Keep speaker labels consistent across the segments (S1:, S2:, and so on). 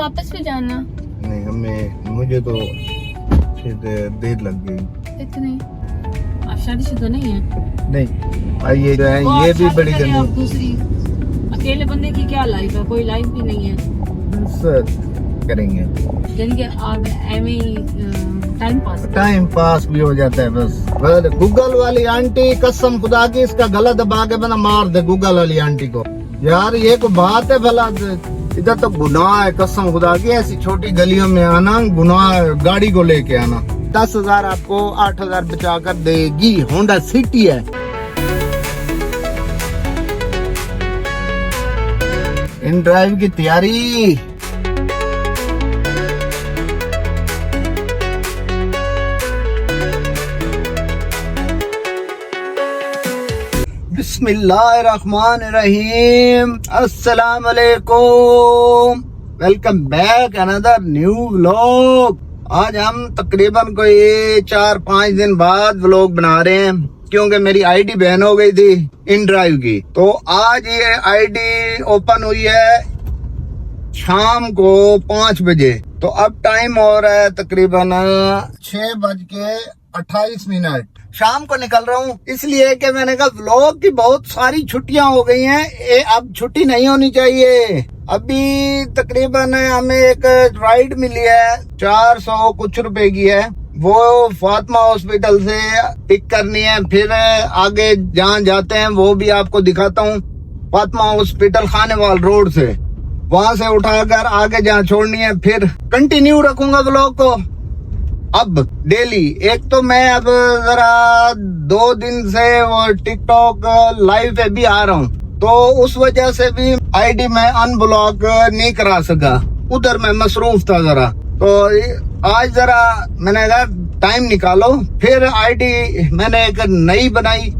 S1: वापस भी जाना?
S2: नहीं, मुझे तो देर लग गई।
S1: इतनी आप शादीशुदा नहीं है?
S2: नहीं, ये जो है ये भी बड़ी गंदी।
S1: आप दूसरी अकेले बंदे की क्या लाइफ है? कोई लाइफ भी नहीं है।
S2: सर करेंगे,
S1: यानी कि आप एवं टाइम पास
S2: भी हो जाता है बस। गूगल वाली आंटी कसम खुदा की इसका गला दबा के बना मार दे गूगल वाली आंटी को। यार ये को बात है भला, इधर तो गुनाह है कसम खुदा की। ऐसी छोटी गलियों में आना गुनाह है, गाड़ी को लेके आना। 10,000 आपको 8,000 बचा कर देगी। होंडा सिटी है। इन ड्राइव की तैयारी। बिस्मिल्लाहिर्रहमानिर्रहीम। अस्सलाम वालेकुम। Welcome back another new vlog. आज हम तकरीबन कोई 4-5 दिन बाद व्लॉग बना रहे हैं, क्योंकि मेरी आईडी बैन हो गई थी इन ड्राइव की। तो आज ये आईडी ओपन हुई है शाम को 5 बजे। तो अब टाइम हो रहा है तकरीबन 6:28। शाम को निकल रहा हूँ, इसलिए कि मैंने कहा व्लॉग की बहुत सारी छुट्टियां हो गई हैं, अब छुट्टी नहीं होनी चाहिए। अभी तकरीबन हमें एक राइड मिली है 400 कुछ रुपए की है, वो फातिमा हॉस्पिटल से पिक करनी है। फिर आगे जहाँ जाते हैं वो भी आपको दिखाता हूँ। फातिमा हॉस्पिटल खानेवाल रोड से, वहां से उठाकर आगे जहाँ छोड़नी है। फिर कंटिन्यू रखूंगा व्लॉग को अब डेली। एक तो मैं अब जरा 2 दिन से वो टिकटॉक लाइव पे भी आ रहा हूँ, तो उस वजह से भी आईडी में अनब्लॉक नहीं करा सका, उधर मैं मसरूफ था जरा। तो आज जरा मैंने कहा टाइम निकालो। फिर आईडी मैंने एक नई बनाई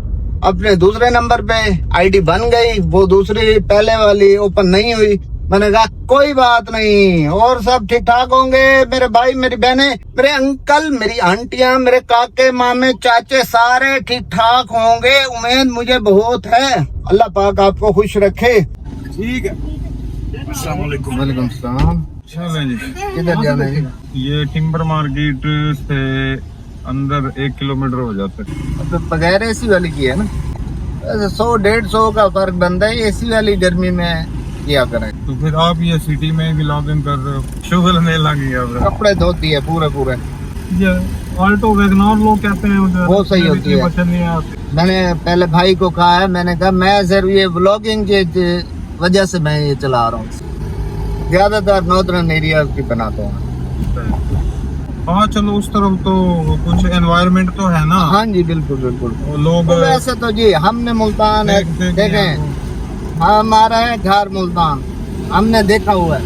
S2: अपने दूसरे नंबर पे। आईडी बन गई, वो दूसरी पहले वाली ओपन नहीं हुई। मैंने कहा कोई बात नहीं, और सब ठीक ठाक होंगे। मेरे भाई, मेरी बहनें, मेरे अंकल, मेरी आंटियां, मेरे काके, मामे, चाचे सारे ठीक ठाक होंगे। उम्मीद मुझे बहुत है। अल्लाह पाक आपको खुश रखे। ठीक है। अस्सलाम वालेकुम। वालेकुम सलाम। किधर जाना है?
S3: ये टिम्बर मार्केट से अंदर 1 किलोमीटर हो जाता है।
S2: तो बगैर एसी वाली की है ना, 100-150 का फर्क बनता है। एसी वाली गर्मी में क्या करें।
S3: तो फिर आप ये सिटी में भी लॉग इन कर रहे हो? शुगर में लगी है,
S2: कपड़े धोती है पूरे।
S3: ये ऑल्टो वैगनर लोग कहते हैं उधर,
S2: वो सही होती है। मैंने पहले भाई को कहा है, मैंने कहा मैं सिर्फ ये व्लॉगिंग की वजह से मैं ये चला रहा हूँ। ज्यादातर नॉर्दर्न एरिया की बनाता हूँ।
S3: हाँ चलो, उस तरफ तो कुछ एनवायरनमेंट तो है ना।
S2: हाँ जी बिल्कुल।
S3: लोग
S2: वैसे तो जी हमने मुल्तान देखें, हमारा है घर मुल्तान, हमने देखा हुआ है।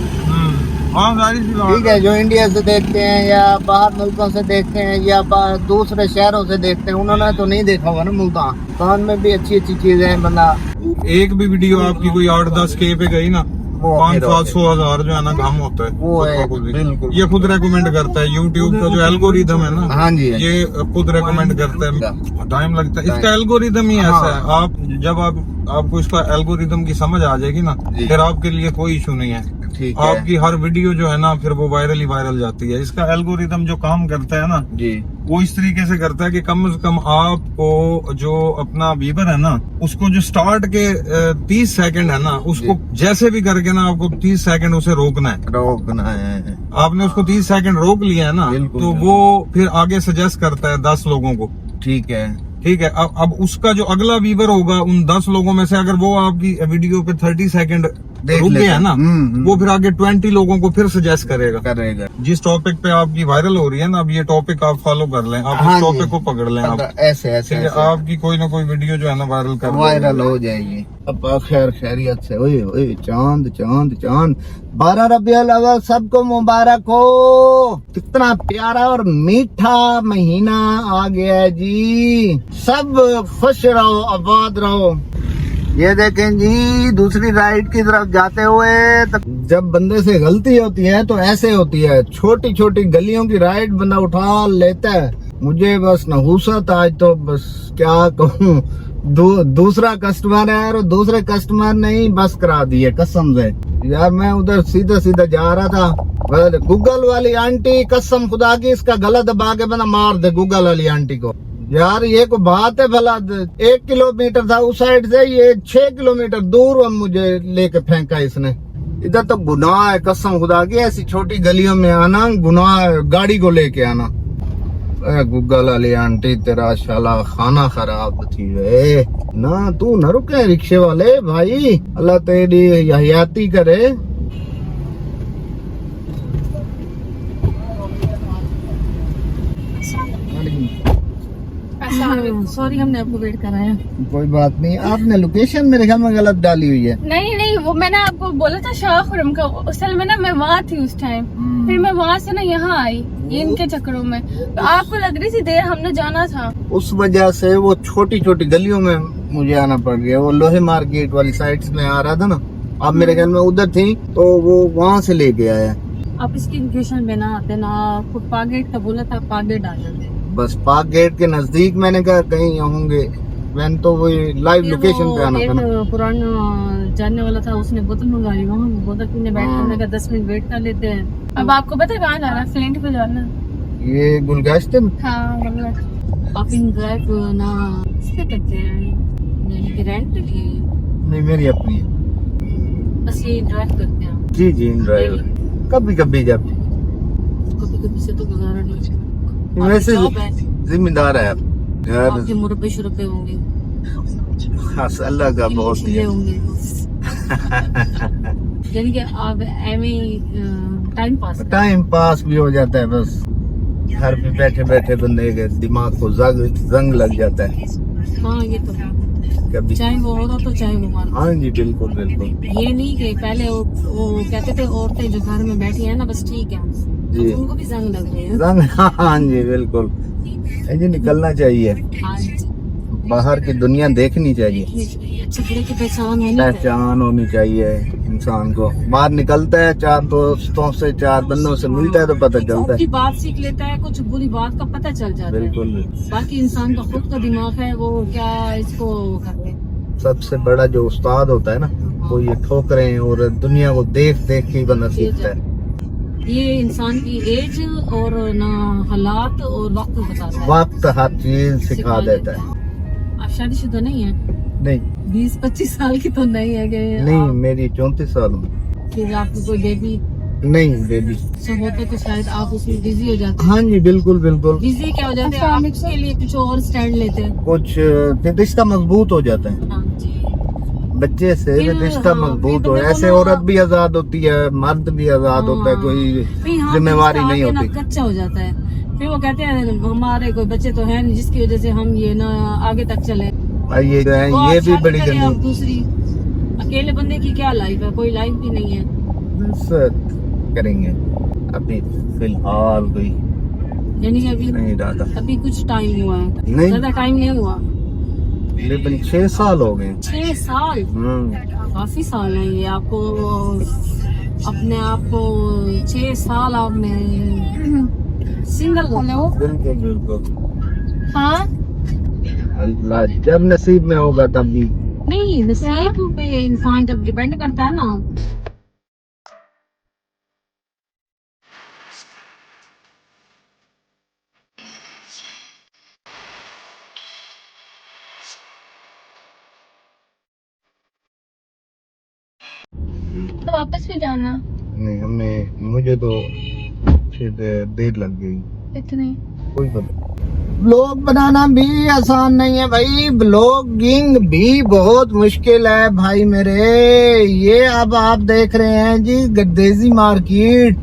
S2: ठीक है, जो इंडिया से देखते हैं या बाहर मुल्कों से देखते हैं या दूसरे शहरों से देखते हैं, उन्होंने तो नहीं देखा हुआ ना मुल्तान में भी अच्छी चीजें हैं। बंदा
S3: एक भी वीडियो आपकी कोई 8-10 के पे गई ना, 500-700 हजार जो है ना काम होता है।
S2: वो है बिल्कुल।
S3: ये खुद रेकमेंड करता है, यूट्यूब का जो एल्गोरिदम है ना।
S2: हाँ जी,
S3: ये खुद रेकमेंड करता है। टाइम लगता है, इसका एल्गोरिदम ही ऐसा है। आप जब आपको इसका एल्गोरिदम की समझ आ जाएगी ना, फिर आपके लिए कोई इशू नहीं है। आपकी हर वीडियो जो है ना फिर वो वायरल जाती है। इसका एल्गोरिदम जो काम करता है ना जी, वो इस तरीके से करता है कि कम से कम आपको जो अपना व्यूअर है ना, उसको जो स्टार्ट के 30 सेकंड है ना, उसको जैसे भी करके ना आपको 30 सेकंड उसे रोकना है। आपने उसको 30 सेकंड रोक लिया है ना, तो वो फिर आगे सजेस्ट करता है 10 लोगों को। ठीक है। अब उसका जो अगला व्यूअर होगा, उन 10 लोगों में से अगर वो आपकी वीडियो पे 30 सेकंड रुक गया है ना, वो फिर आगे 20 लोगों को फिर सजेस्ट करेगा। जिस टॉपिक पे आपकी वायरल हो रही है ना, अब ये टॉपिक आप फॉलो कर लें, आप इस टॉपिक को पकड़ लें, आप
S2: ऐसे
S3: आपकी कोई ना कोई वीडियो जो है ना वायरल हो जाएगी।
S2: अब खैरियत से। ओए चांद 12 रबीउल अव्वल सबको मुबारक हो। कितना प्यारा और मीठा महीना आ गया है जी। सब खुश रहो, आबाद रहो। ये देखें जी, दूसरी राइड की तरफ जाते हुए जब बंदे से गलती होती है तो ऐसे होती है। छोटी गलियों की राइड बंदा उठा लेता है। मुझे बस नहुसत आज तो बस क्या कहूँ, दूसरा कस्टमर है और दूसरे कस्टमर ने ही बस करा दी है कसम से। यार मैं उधर सीधा सीधा जा रहा था, गूगल वाली आंटी कसम खुदा की इसका गला दबा के बना मार दे गूगल वाली आंटी को। यार ये को बात है भला, 1 किलोमीटर था उस साइड से, ये 6 किलोमीटर दूर मुझे लेके फेंका इसने। इधर तो गुनाह है कसम खुदा की, ऐसी छोटी गलियों में आना गुनाह है, गाड़ी को लेके आना। गूगल वाली आंटी तेरा शाला खाना खराब थी वे ना, तू न रुके रिक्शे वाले भाई, अल्लाह तेरी हयाती करे।
S1: सॉरी हमने आपको वेट कराया।
S2: कोई बात नहीं, आपने लोकेशन मेरे ख्याल में गलत डाली हुई है।
S1: नहीं वो मैंने आपको बोला था शाहपुरम का, असल में ना मैं वहाँ थी उस टाइम, फिर मैं वहाँ से ना यहाँ आई ये इनके चक्करों में, तो आपको लग रही थी देर, हमने जाना था
S2: उस वजह से वो छोटी छोटी गलियों में मुझे आना पड़ गया। वो लोहे मार्केट वाली साइड में आ रहा था ना, आप मेरे ख्याल में उधर थी तो वो वहाँ से लेके आया।
S1: आप इसकी लोकेशन में ना आते ना, आपको पार्क गेट का बोला था, पार्क गेट आ जाते।
S2: बस पार्क गेट के नजदीक मैंने कहा कहीं होंगे, मैंने तो वही लाइव लोकेशन पे आना था ना।
S1: पुराना जानने वाला था, उसने बोतल मंगाई, वहाँ बोतल पीने बैठ करने का 10 मिनट वेट कर लेते हैं। अब आपको पता है कहाँ जाना है? फ्लिंट पे जाना है।
S2: ये गुलगश्ते में?
S1: हाँ आप इन ड्राइव ना इस पे करते हैं, रेंट पे लिए?
S2: नहीं मेरी अपनी है।
S1: बस ये ड्राइव करते हैं?
S2: जी जी ड्राइवर, कभी कभी जब
S1: कभी से तो गुजारा नहीं।
S2: वैसे जिम्मेदार है आप यार,
S1: आपके मुरब्बे शुरब्बे होंगे।
S2: हाँ अल्लाह का बहुत
S1: ये होंगे यानी कि आप टाइम पास भी हो जाता है। बस घर पे बैठे बैठे बंदे के दिमाग को जंग लग जाता है। हाँ ये तो कभी चाहे वो औरत हो चाहे वो मर्द।
S2: हाँ जी बिल्कुल बिल्कुल।
S1: ये नहीं कि पहले वो कहते थे औरतें जो घर में बैठी है ना बस ठीक है
S2: जी,
S1: उनको भी जंग लग रही है।
S2: जंग हाँ जी बिल्कुल, जी निकलना चाहिए, बाहर की दुनिया देखनी चाहिए,
S1: छकड़े की
S2: पहचान होनी चाहिए इंसान को। बाहर निकलता है, 4 दोस्तों से 4 बंदों से मिलता है तो पता चलता है,
S1: बात सीख लेता है, कुछ बुरी बात का पता चल जाता है।
S2: बिल्कुल।
S1: बाकी इंसान का खुद का दिमाग है, वो क्या इसको करते हैं।
S2: सबसे बड़ा जो उस्ताद होता है ना, वो ये ठोकरें और दुनिया को देख देख के बंदा सीखता है।
S1: ये इंसान की एज और ना हालात और वक्त बताता है,
S2: वक्त हर चीज सिखा देता है।
S1: आप शादीशुदा नहीं है?
S2: नहीं
S1: 20-25 साल की तो नहीं है कि
S2: नहीं मेरी 34 साल हूँ।
S1: फिर आपको कोई बेबी
S2: नहीं बेबी
S1: सब होता तो शायद आप उसमें बिजी हो जाते।
S2: हाँ जी बिल्कुल बिल्कुल।
S1: बिजी क्या हो जाते हैं, आप इसके लिए कुछ और स्टैंड लेते हैं,
S2: कुछ रिश्ता मजबूत हो जाता है।
S1: हाँ जी।
S2: बच्चे से रिश्ता मजबूत हो, ऐसे औरत भी आजाद होती है, मर्द भी आजाद होता है, कोई जिम्मेवारी नहीं होती,
S1: कच्चा हो जाता है। फिर वो कहते हैं हमारे कोई बच्चे तो है नहीं जिसकी वजह से हम ये ना आगे तक चले।
S2: ये जो है ये भी बड़ी गंदी।
S1: दूसरी अकेले बंदे की क्या लाइफ है, कोई लाइफ भी नहीं है।
S2: करेंगे अभी फिलहाल कोई
S1: यानी कि अभी
S2: नहीं डाला,
S1: अभी कुछ टाइम हुआ है,
S2: नहीं
S1: ज्यादा टाइम नहीं हुआ,
S2: तकरीबन 6 साल हो गए।
S1: 6 साल काफी साल है ये। आपको अपने आप को 6 साल आपने सिंगल हो?
S2: बिल्कुल बिल्कुल।
S1: हाँ
S2: अल्लाह जब नसीब में होगा तब भी।
S1: नहीं नसीब पे इंसान जब डिपेंड करता है ना। तो वापस भी जाना?
S2: नहीं मुझे तो फिर देर लग गई
S1: इतनी।
S2: कोई पता। ब्लॉग बनाना भी आसान नहीं है भाई, ब्लॉगिंग भी बहुत मुश्किल है भाई मेरे। ये अब आप देख रहे हैं जी गर्देजी मार्केट,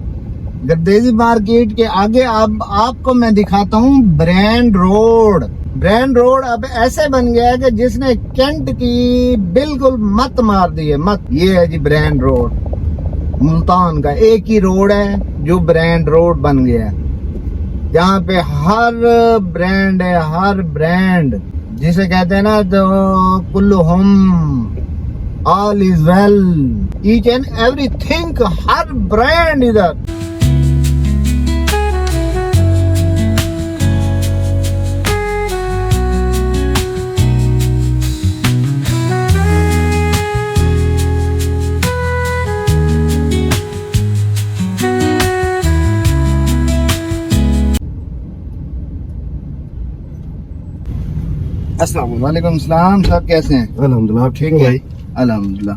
S2: गर्देजी मार्केट के आगे अब आपको मैं दिखाता हूँ ब्रांड रोड। ब्रांड रोड अब ऐसे बन गया है कि जिसने कैंट की बिल्कुल मत मार दी है, मत। ये है जी ब्रांड रोड, मुल्तान का एक ही रोड है जो ब्रांड रोड बन गया है, जहाँ पे हर ब्रांड है, हर ब्रांड जिसे कहते हैं ना, तो कुल्लुहुम all is well, each and everything, हर ब्रांड इधर। अस्सलाम वालेकुम सलाम सर, कैसे हैं?
S4: अल्हम्दुलिल्लाह ठीक है भाई।
S2: अल्हम्दुलिल्लाह।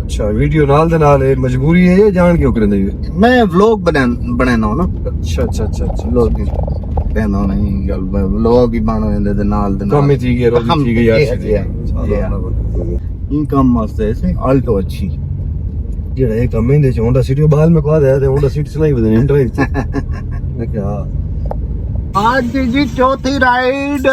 S4: अच्छा वीडियो नाल दे नाल मजबूरी है या जान क्यों करदे हो?
S2: मैं व्लॉग बनाना ना,
S4: अच्छा अच्छा अच्छा अच्छा
S2: व्लॉग कहना नहीं, व्लॉग ही बनाने दे नाल दे
S4: ਕੰਮ ਹੀ ਠੀਕ ਹੈ ਰੋਜ਼ੀ ਠੀਕ ਹੈ ਯਾਰ
S2: ਇਹ ਕੰਮ ਵਾਸਤੇ ਸੇ ਆਲਟੋ अच्छी
S4: ਜਿਹੜਾ ਇਹ ਕੰਮ ਇਹਦੇ ਚ ਹੋਂਡਾ ਸਿਟੀ ਬਾਹਰ ਮੈਂ ਕਹਾ ਦਿਆ ਤੇ ਹੋਂਡਾ ਸਿਟੀ ਚਲਾਈ ਬਦਨੇ ਇੰਟਰਵਿਊ ਚ ਮੈਂ ਕਿਹਾ
S2: आज जी चौथी राइड।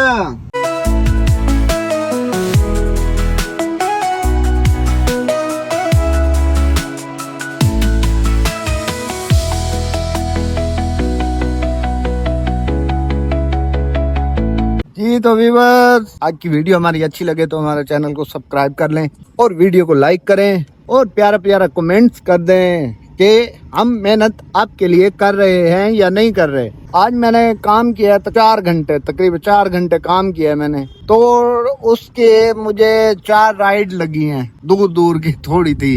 S2: जी तो व्यूअर्स, आज की वीडियो हमारी अच्छी लगे तो हमारे चैनल को सब्सक्राइब कर लें और वीडियो को लाइक करें और प्यारा प्यारा कमेंट्स कर दें कि हम मेहनत आपके लिए कर रहे हैं या नहीं कर रहे। आज मैंने काम किया तो 4 घंटे, तकरीबन 4 घंटे काम किया है मैंने, तो उसके मुझे 4 राइड लगी हैं, दूर दूर की थोड़ी थी।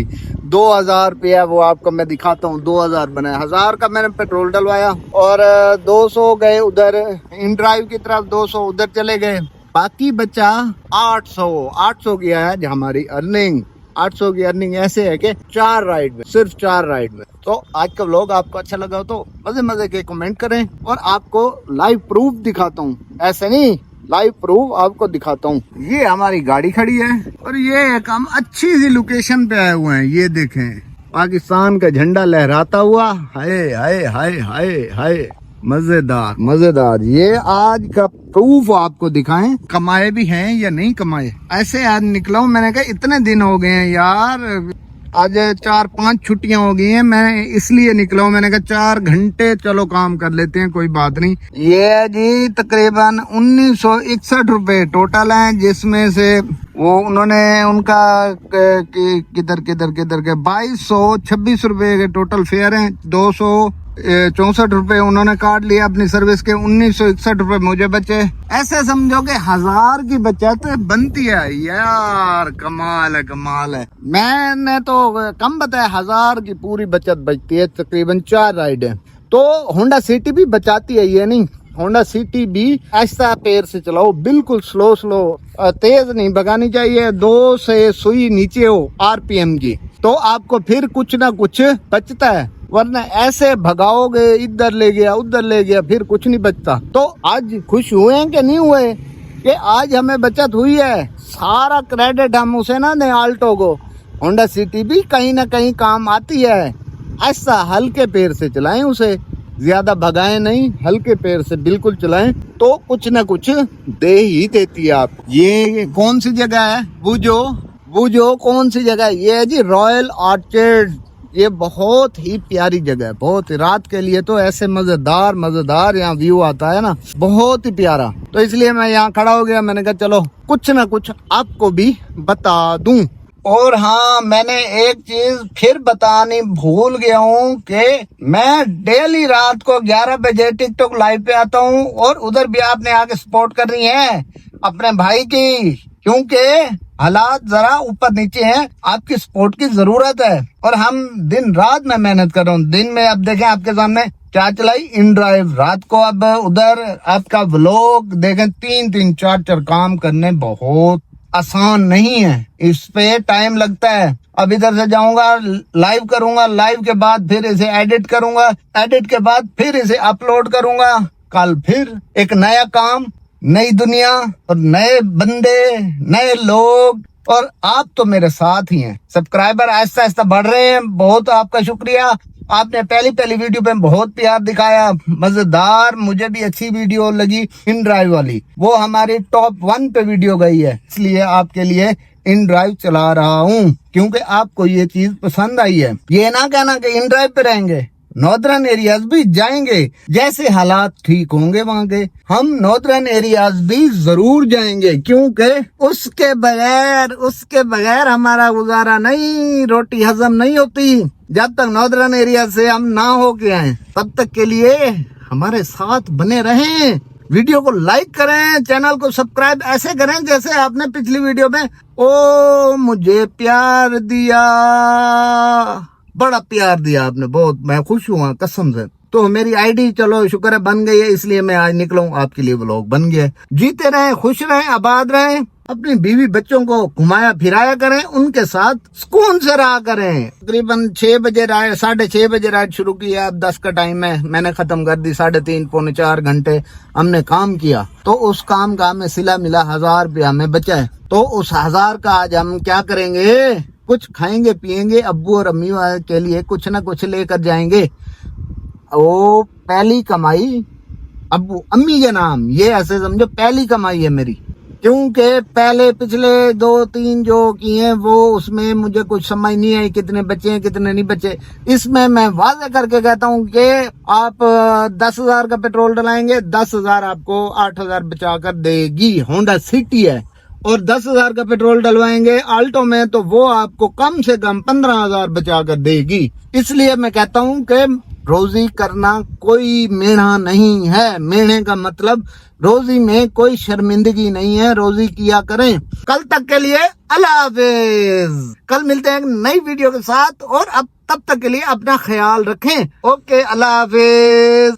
S2: 2000 रुपया वो आपको मैं दिखाता हूँ, 2000 बना, 1000 का मैंने पेट्रोल डलवाया और 200 गए उधर इन ड्राइव की तरफ, 200 उधर चले गए, बाकी बचा 800 की है आज हमारी अर्निंग। 800 की अर्निंग ऐसे है कि 4 राइड में, सिर्फ 4 राइड में। तो आज का व्लॉग आपको अच्छा लगा हो तो मजे मजे के कमेंट करें और आपको लाइव प्रूफ दिखाता हूँ, ऐसे नहीं, लाइव प्रूफ आपको दिखाता हूँ। ये हमारी गाड़ी खड़ी है और ये एक हम अच्छी सी लोकेशन पे आए हुए हैं। ये देखें पाकिस्तान का झंडा लहराता हुआ, हाय हाय हाय हाय हाय, मजेदार मजेदार। ये आज का प्रूफ आपको दिखाएं, कमाए भी हैं या नहीं कमाए। ऐसे आज निकला हूँ, मैंने कहा इतने दिन हो गए हैं यार, आज 4-5 छुट्टियां हो गई हैं, मैं इसलिए निकला हूँ। मैंने कहा 4 घंटे चलो काम कर लेते हैं, कोई बात नहीं। ये जी तकरीबन 1961 रुपए टोटल हैं, जिसमें से वो उन्होंने उनका किधर के 2226 रुपए के टोटल फेयर हैं। 264 रुपए उन्होंने काट लिया अपनी सर्विस के, 1961 रुपए मुझे बचे। ऐसे समझो कि 1000 की बचत बनती है यार, कमाल है कमाल है। मैंने तो कम बताया, 1000 की पूरी बचत बचती है, तकरीबन 4 राइड है। तो होंडा सिटी भी बचाती है, ये नहीं, होंडा सिटी भी ऐसा पैर से चलाओ, बिल्कुल स्लो स्लो, तेज नहीं भगानी चाहिए। 2 से सुई नीचे हो आरपीएम की तो आपको फिर कुछ ना कुछ बचता है, वरना ऐसे भगाओगे, इधर ले गया उधर ले गया, फिर कुछ नहीं बचता। तो आज खुश हुए हैं कि नहीं हुए कि आज हमें बचत हुई है। सारा क्रेडिट हम उसे ना दें आल्टो को, होंडा सिटी भी कहीं ना कहीं काम आती है। ऐसा हल्के पैर से चलाएं उसे, ज्यादा भगाएं नहीं, हल्के पैर से बिल्कुल चलाएं तो कुछ ना कुछ दे ही देती है आप। ये कौन सी जगह है? बुजो कौन सी जगह है? ये है जी रॉयल ऑर्चिड। ये बहुत ही प्यारी जगह है, बहुत ही, रात के लिए तो ऐसे मजेदार यहाँ व्यू आता है ना, बहुत ही प्यारा। तो इसलिए मैं यहाँ खड़ा हो गया, मैंने कहा चलो कुछ ना कुछ आपको भी बता दूं। और हाँ, मैंने एक चीज फिर बतानी भूल गया हूँ कि मैं डेली रात को 11 बजे टिकटॉक लाइव पे आता हूँ और उधर भी आपने आके सपोर्ट करनी है अपने भाई की, क्योंकि हालात जरा ऊपर नीचे हैं, आपकी सपोर्ट की जरूरत है। और हम दिन रात में मेहनत कर रहा हूँ। दिन में अब देखें आपके सामने क्या चलाई, इन ड्राइव, रात को अब उधर आपका व्लॉग देखें। 3-4 काम करने बहुत आसान नहीं है, इस पे टाइम लगता है। अब इधर से जाऊंगा, लाइव करूंगा, लाइव के बाद फिर इसे एडिट करूंगा, एडिट के बाद फिर इसे अपलोड करूंगा। कल फिर एक नया काम, नई दुनिया और नए बंदे, नए लोग, और आप तो मेरे साथ ही हैं। सब्सक्राइबर आहिस्ता आहिस्ता बढ़ रहे हैं, बहुत आपका शुक्रिया। आपने पहली वीडियो पे बहुत प्यार दिखाया, मजेदार, मुझे भी अच्छी वीडियो लगी इन ड्राइव वाली, वो हमारी टॉप 1 पे वीडियो गई है, इसलिए आपके लिए इन ड्राइव चला रहा हूँ, क्योंकि आपको ये चीज पसंद आई है। ये ना कहना कि इन ड्राइव पे रहेंगे, नॉर्दर्न एरियाज भी जाएंगे, जैसे हालात ठीक होंगे वहाँ के, हम नॉर्दर्न एरियाज भी जरूर जाएंगे, क्योंकि उसके बगैर हमारा गुजारा नहीं, रोटी हजम नहीं होती। जब तक नॉर्दर्न एरिया से हम ना हो के आए, तब तक के लिए हमारे साथ बने रहें। वीडियो को लाइक करें, चैनल को सब्सक्राइब ऐसे करें जैसे आपने पिछली वीडियो में ओ मुझे प्यार दिया, बड़ा प्यार दिया आपने, बहुत, मैं खुश हुआ कसम से। तो मेरी आईडी चलो शुक्र है बन गई है, इसलिए मैं आज निकला हूँ, आपके लिए व्लॉग बन गया है। जीते रहे, खुश रहे, आबाद रहे, अपनी बीवी बच्चों को घुमाया फिराया करें, उनके साथ सुकून से रहा करें। तकरीबन 6 बजे राइड, 6:30 बजे राइड शुरू की है, अब 10 का टाइम है, मैंने खत्म कर दी। 3.5 पौने 4 घंटे हमने काम किया, तो उस काम का हमें सिला मिला 1000 रुपया हमें बचा है। तो उस 1000 का आज हम क्या करेंगे, कुछ खाएंगे पिएंगे, अब्बू और अम्मी के लिए कुछ ना कुछ लेकर जाएंगे। वो पहली कमाई अब्बू अम्मी के नाम, ये ऐसे समझो पहली कमाई है मेरी, क्योंकि पहले पिछले 2-3 जो किए हैं वो उसमें मुझे कुछ समझ नहीं आई कितने बचे हैं कितने नहीं बचे। इसमें मैं वादे करके कहता हूँ कि आप 10,000 का पेट्रोल डलाएंगे, 10,000 आपको 8,000 बचा कर देगी। होंडा सिटी है, और 10,000 का पेट्रोल डलवाएंगे आल्टो में तो वो आपको कम से कम 15,000 बचा कर देगी। इसलिए मैं कहता हूँ कि रोजी करना कोई मेढ़ा नहीं है। मेढ़े का मतलब रोजी में कोई शर्मिंदगी नहीं है, रोजी किया करें। कल तक के लिए अल्लाह हाफिज। कल मिलते हैं एक नई वीडियो के साथ, और अब तब तक के लिए अपना ख्याल रखें। ओके, अल्लाह हाफिज।